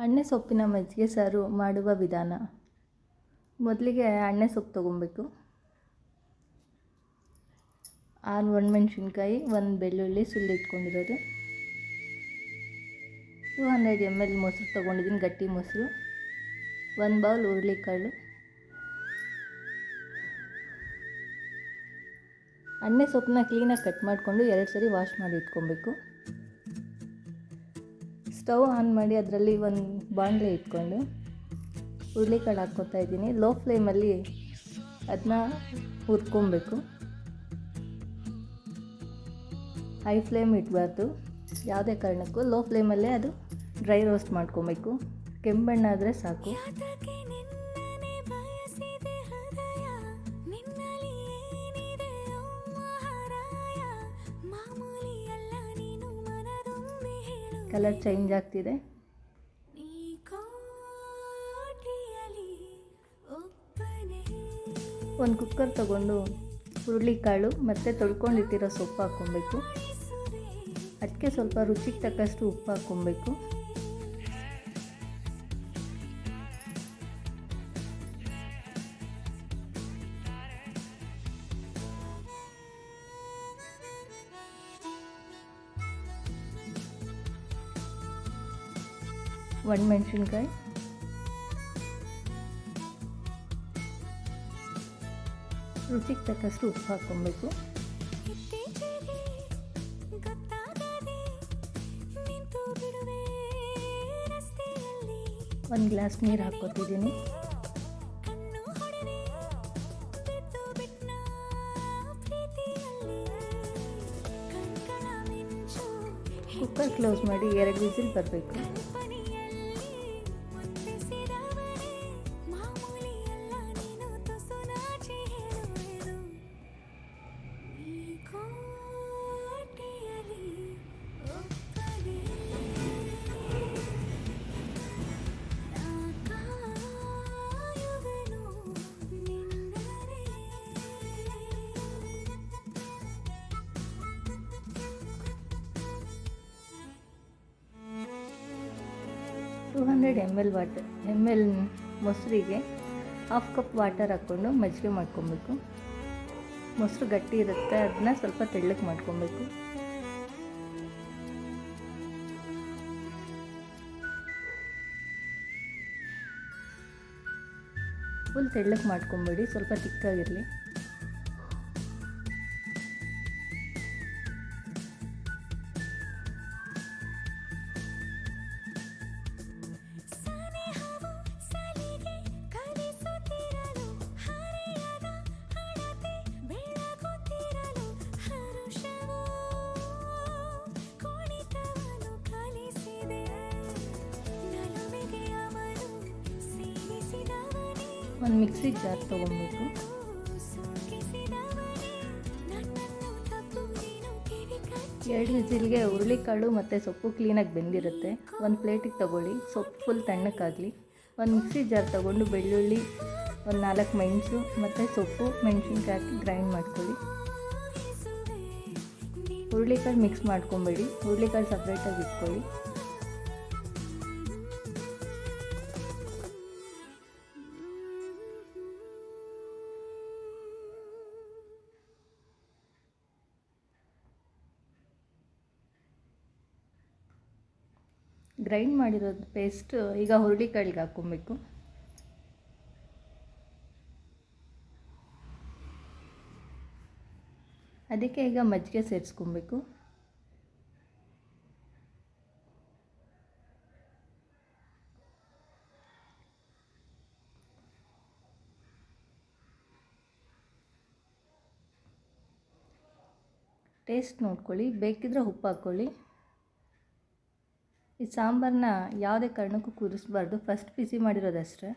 ಅಣ್ಣೆ ಸೊಪ್ಪಿನ ಮಜ್ಜಿಗೆ ಸಾರು ಮಾಡುವ ವಿಧಾನ. ಮೊದಲಿಗೆ ಅಣ್ಣೆ ಸೊಪ್ಪು ತೊಗೊಬೇಕು. 6 ಒಣಮೆಣ್ಸಿನ್ಕಾಯಿ, 1 ಬೆಳ್ಳುಳ್ಳಿ ಸುಲಿದಿಟ್ಕೊಂಡಿರೋದು, 200 ml ಮೊಸರು ತೊಗೊಂಡಿದ್ದೀನಿ, ಗಟ್ಟಿ ಮೊಸರು, 1 ಬೌಲ್ ಹುರುಳಿಕಾಳು. ಅಣ್ಣೆ ಸೊಪ್ಪನ್ನ ಕ್ಲೀನಾಗಿ ಕಟ್ ಮಾಡಿಕೊಂಡು 2 ಸರಿ ವಾಶ್ ಮಾಡಿ ಇಟ್ಕೊಬೇಕು. ಸ್ಟವ್ ಆನ್ ಮಾಡಿ ಅದರಲ್ಲಿ ಒಂದು ಬಾಣಲೆ ಇಟ್ಕೊಂಡು ಹುರುಳಿಕಾಳು ಹಾಕ್ಕೊತಾ ಇದ್ದೀನಿ. ಲೋ ಫ್ಲೇಮಲ್ಲಿ ಅದನ್ನ ಹುರ್ಕೊಬೇಕು. ಹೈ ಫ್ಲೇಮ್ ಇಡಬಾರ್ದು ಯಾವುದೇ ಕಾರಣಕ್ಕೂ. ಲೋ ಫ್ಲೇಮಲ್ಲೇ ಅದು ಡ್ರೈ ರೋಸ್ಟ್ ಮಾಡ್ಕೊಬೇಕು. ಕೆಂಬಣ್ಣ ಆದರೆ ಸಾಕು. ಕಲರ್ ಚೇಂಜ್ ಆಗ್ತಿದೆ. ಒಂದು ಕುಕ್ಕರ್ ತಗೊಂಡು ಹುರುಳಿಕಾಳು ಮತ್ತು ತೊಳ್ಕೊಂಡಿಟ್ಟಿರೋ ಸೊಪ್ಪು ಹಾಕ್ಕೊಬೇಕು. ಅದಕ್ಕೆ ಸ್ವಲ್ಪ ರುಚಿಗೆ ತಕ್ಕಷ್ಟು ಉಪ್ಪು ಹಾಕ್ಕೊಬೇಕು. ಒಣಮೆಣ್ಸಿನ್ಕಾಯಿ, ರುಚಿಗೆ ತಕ್ಕಷ್ಟು ಉಪ್ಪು ಹಾಕ್ಕೊಬೇಕು. ಒಂದು ಗ್ಲಾಸ್ ನೀರು ಹಾಕ್ಕೊತಿದ್ದೀನಿ. ಕುಕ್ಕರ್ ಕ್ಲೋಸ್ ಮಾಡಿ 2 ವಿಸಿಲ್ ಬರಬೇಕು. ml ಮೊಸರಿಗೆ 1/2 ಕಪ್ ವಾಟರ್ ಹಾಕ್ಕೊಂಡು ಮಜ್ಜಿಗೆ ಮಾಡ್ಕೊಬೇಕು. ಮೊಸರು ಗಟ್ಟಿ ಇರುತ್ತೆ, ಅದನ್ನ ಸ್ವಲ್ಪ ತೆಳ್ಳಗೆ ಮಾಡ್ಕೊಬೇಕು. ಫುಲ್ ತೆಳ್ಳಗೆ ಮಾಡ್ಕೊಬೇಡಿ, ಸ್ವಲ್ಪ ತಿಕ್ಕಾಗಿರಲಿ. ಒಂದು ಮಿಕ್ಸಿ ಜಾರ್ ತೊಗೊಬೇಕು. ಎರಡು ವಿಸಿಲ್ಗೆ ಹುರುಳಿಕಾಳು ಮತ್ತು ಸೊಪ್ಪು ಕ್ಲೀನಾಗಿ ಬೆಂದಿರುತ್ತೆ. ಒಂದು ಪ್ಲೇಟಿಗೆ ತಗೊಳ್ಳಿ. ಸೊಪ್ಪು ಫುಲ್ ತಣ್ಣಕ್ಕಾಗಲಿ. ಒಂದು ಮಿಕ್ಸಿ ಜಾರ್ ತೊಗೊಂಡು ಬೆಳ್ಳುಳ್ಳಿ, ಒಂದು 4 ಮೆಣಸು ಮತ್ತು ಸೊಪ್ಪು, ಮೆಣಸಿನ್ಕಾಯಿ ಹಾಕಿ ಗ್ರೈಂಡ್ ಮಾಡ್ಕೊಳ್ಳಿ. ಹುರುಳಿಕಾಳು ಮಿಕ್ಸ್ ಮಾಡ್ಕೊಬೇಡಿ, ಹುರುಳಿಕಾಳು ಸಪ್ರೇಟಾಗಿ ಇಟ್ಕೊಳ್ಳಿ. ಗ್ರೈಂಡ್ ಮಾಡಿರೋದು ಪೇಸ್ಟ್ ಈಗ ಹುರುಳಿಕಾಳಿಗೆ ಹಾಕ್ಕೊಬೇಕು. ಅದಕ್ಕೆ ಈಗ ಮಜ್ಜಿಗೆ ಸೇರಿಸ್ಕೊಬೇಕು. ಟೇಸ್ಟ್ ನೋಡ್ಕೊಳ್ಳಿ, ಬೇಕಿದ್ರೆ ಉಪ್ಪು ಹಾಕ್ಕೊಳ್ಳಿ. ಈ ಸಾಂಬಾರನ್ನ ಯಾವುದೇ ಕಾರಣಕ್ಕೂ ಕುದಿಸ್ಬಾರ್ದು, ಫಸ್ಟ್ ಬಿಸಿ ಮಾಡಿರೋದಷ್ಟೇ.